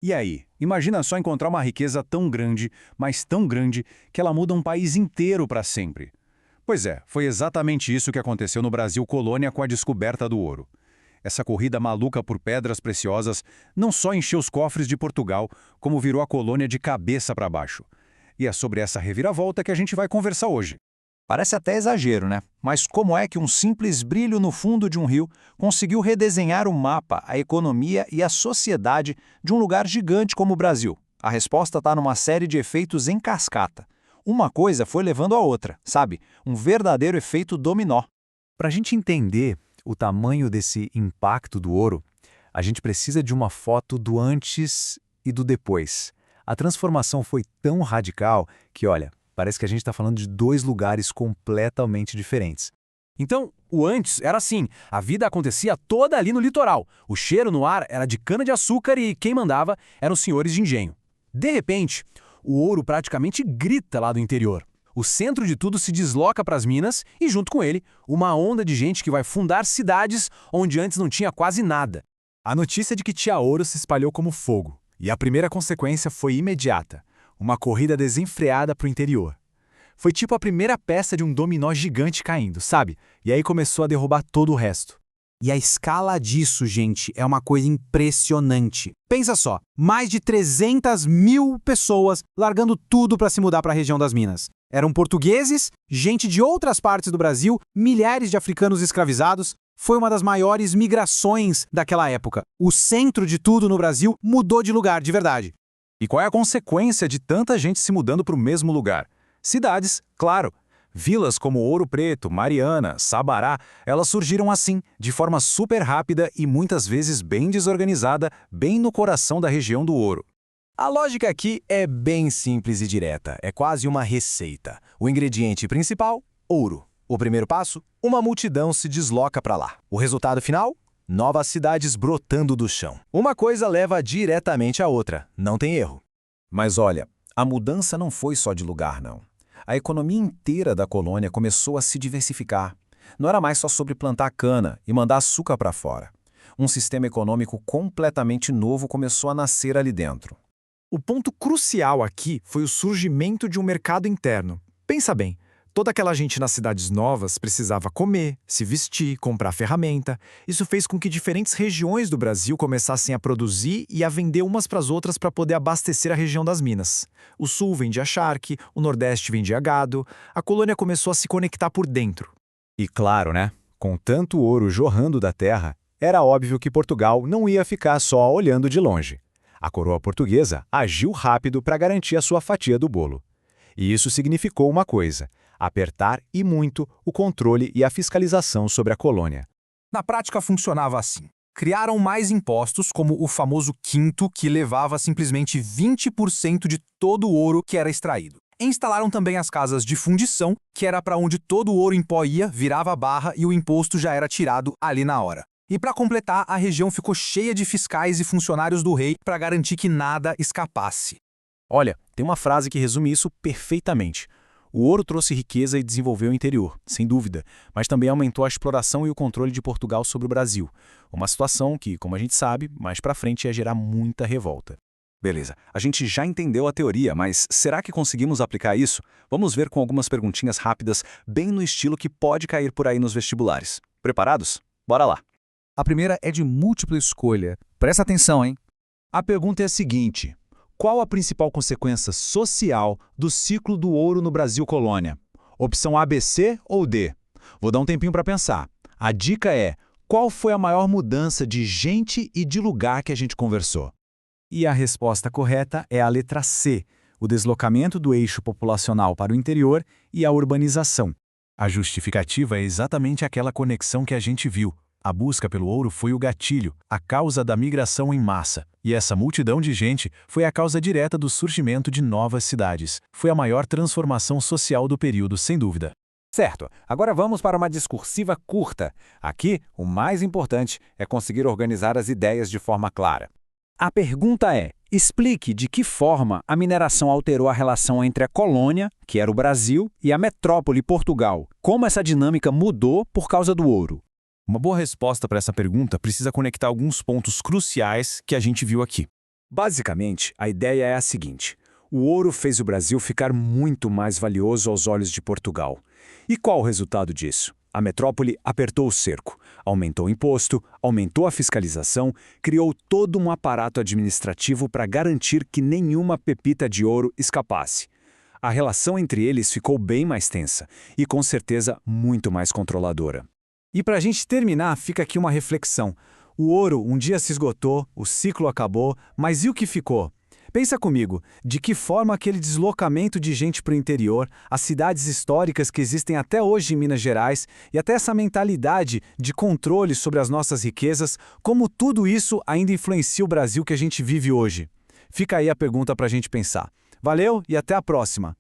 E aí, imagina só encontrar uma riqueza tão grande, mas tão grande, que ela muda um país inteiro para sempre. Pois é, foi exatamente isso que aconteceu no Brasil colônia com a descoberta do ouro. Essa corrida maluca por pedras preciosas não só encheu os cofres de Portugal, como virou a colônia de cabeça para baixo. E é sobre essa reviravolta que a gente vai conversar hoje. Parece até exagero, né? Mas como é que um simples brilho no fundo de um rio conseguiu redesenhar o mapa, a economia e a sociedade de um lugar gigante como o Brasil? A resposta está numa série de efeitos em cascata. Uma coisa foi levando a outra, sabe? Um verdadeiro efeito dominó. Para a gente entender o tamanho desse impacto do ouro, a gente precisa de uma foto do antes e do depois. A transformação foi tão radical que, olha, parece que a gente está falando de dois lugares completamente diferentes. Então, o antes era assim, a vida acontecia toda ali no litoral. O cheiro no ar era de cana-de-açúcar e quem mandava eram os senhores de engenho. De repente, o ouro praticamente grita lá do interior. O centro de tudo se desloca para as minas e, junto com ele, uma onda de gente que vai fundar cidades onde antes não tinha quase nada. A notícia de que tinha ouro se espalhou como fogo, e a primeira consequência foi imediata: uma corrida desenfreada para o interior. Foi tipo a primeira peça de um dominó gigante caindo, sabe? E aí começou a derrubar todo o resto. E a escala disso, gente, é uma coisa impressionante. Pensa só, mais de 300 mil pessoas largando tudo para se mudar para a região das Minas. Eram portugueses, gente de outras partes do Brasil, milhares de africanos escravizados. Foi uma das maiores migrações daquela época. O centro de tudo no Brasil mudou de lugar, de verdade. E qual é a consequência de tanta gente se mudando para o mesmo lugar? Cidades, claro. Vilas como Ouro Preto, Mariana, Sabará, elas surgiram assim, de forma super rápida e muitas vezes bem desorganizada, bem no coração da região do ouro. A lógica aqui é bem simples e direta, é quase uma receita. O ingrediente principal, ouro. O primeiro passo, uma multidão se desloca para lá. O resultado final, novas cidades brotando do chão. Uma coisa leva diretamente à outra, não tem erro. Mas olha, a mudança não foi só de lugar, não. A economia inteira da colônia começou a se diversificar. Não era mais só sobre plantar cana e mandar açúcar para fora. Um sistema econômico completamente novo começou a nascer ali dentro. O ponto crucial aqui foi o surgimento de um mercado interno. Pensa bem, toda aquela gente nas cidades novas precisava comer, se vestir, comprar ferramenta. Isso fez com que diferentes regiões do Brasil começassem a produzir e a vender umas para as outras para poder abastecer a região das Minas. O sul vendia charque, o nordeste vendia gado. A colônia começou a se conectar por dentro. E claro, né? Com tanto ouro jorrando da terra, era óbvio que Portugal não ia ficar só olhando de longe. A coroa portuguesa agiu rápido para garantir a sua fatia do bolo. E isso significou uma coisa: apertar e muito o controle e a fiscalização sobre a colônia. Na prática funcionava assim. Criaram mais impostos, como o famoso quinto, que levava simplesmente 20% de todo o ouro que era extraído. Instalaram também as casas de fundição, que era para onde todo o ouro em pó ia, virava barra e o imposto já era tirado ali na hora. E para completar, a região ficou cheia de fiscais e funcionários do rei para garantir que nada escapasse. Olha, tem uma frase que resume isso perfeitamente. O ouro trouxe riqueza e desenvolveu o interior, sem dúvida, mas também aumentou a exploração e o controle de Portugal sobre o Brasil. Uma situação que, como a gente sabe, mais para frente ia gerar muita revolta. Beleza, a gente já entendeu a teoria, mas será que conseguimos aplicar isso? Vamos ver com algumas perguntinhas rápidas, bem no estilo que pode cair por aí nos vestibulares. Preparados? Bora lá! A primeira é de múltipla escolha. Presta atenção, hein? A pergunta é a seguinte: qual a principal consequência social do ciclo do ouro no Brasil colônia? Opção A, B, C ou D? Vou dar um tempinho para pensar. A dica é: qual foi a maior mudança de gente e de lugar que a gente conversou? E a resposta correta é a letra C, o deslocamento do eixo populacional para o interior e a urbanização. A justificativa é exatamente aquela conexão que a gente viu. A busca pelo ouro foi o gatilho, a causa da migração em massa. E essa multidão de gente foi a causa direta do surgimento de novas cidades. Foi a maior transformação social do período, sem dúvida. Certo, agora vamos para uma discursiva curta. Aqui, o mais importante é conseguir organizar as ideias de forma clara. A pergunta é: explique de que forma a mineração alterou a relação entre a colônia, que era o Brasil, e a metrópole Portugal. Como essa dinâmica mudou por causa do ouro? Uma boa resposta para essa pergunta precisa conectar alguns pontos cruciais que a gente viu aqui. Basicamente, a ideia é a seguinte: o ouro fez o Brasil ficar muito mais valioso aos olhos de Portugal. E qual o resultado disso? A metrópole apertou o cerco, aumentou o imposto, aumentou a fiscalização, criou todo um aparato administrativo para garantir que nenhuma pepita de ouro escapasse. A relação entre eles ficou bem mais tensa e, com certeza, muito mais controladora. E para a gente terminar, fica aqui uma reflexão. O ouro um dia se esgotou, o ciclo acabou, mas e o que ficou? Pensa comigo, de que forma aquele deslocamento de gente para o interior, as cidades históricas que existem até hoje em Minas Gerais e até essa mentalidade de controle sobre as nossas riquezas, como tudo isso ainda influencia o Brasil que a gente vive hoje? Fica aí a pergunta para a gente pensar. Valeu e até a próxima!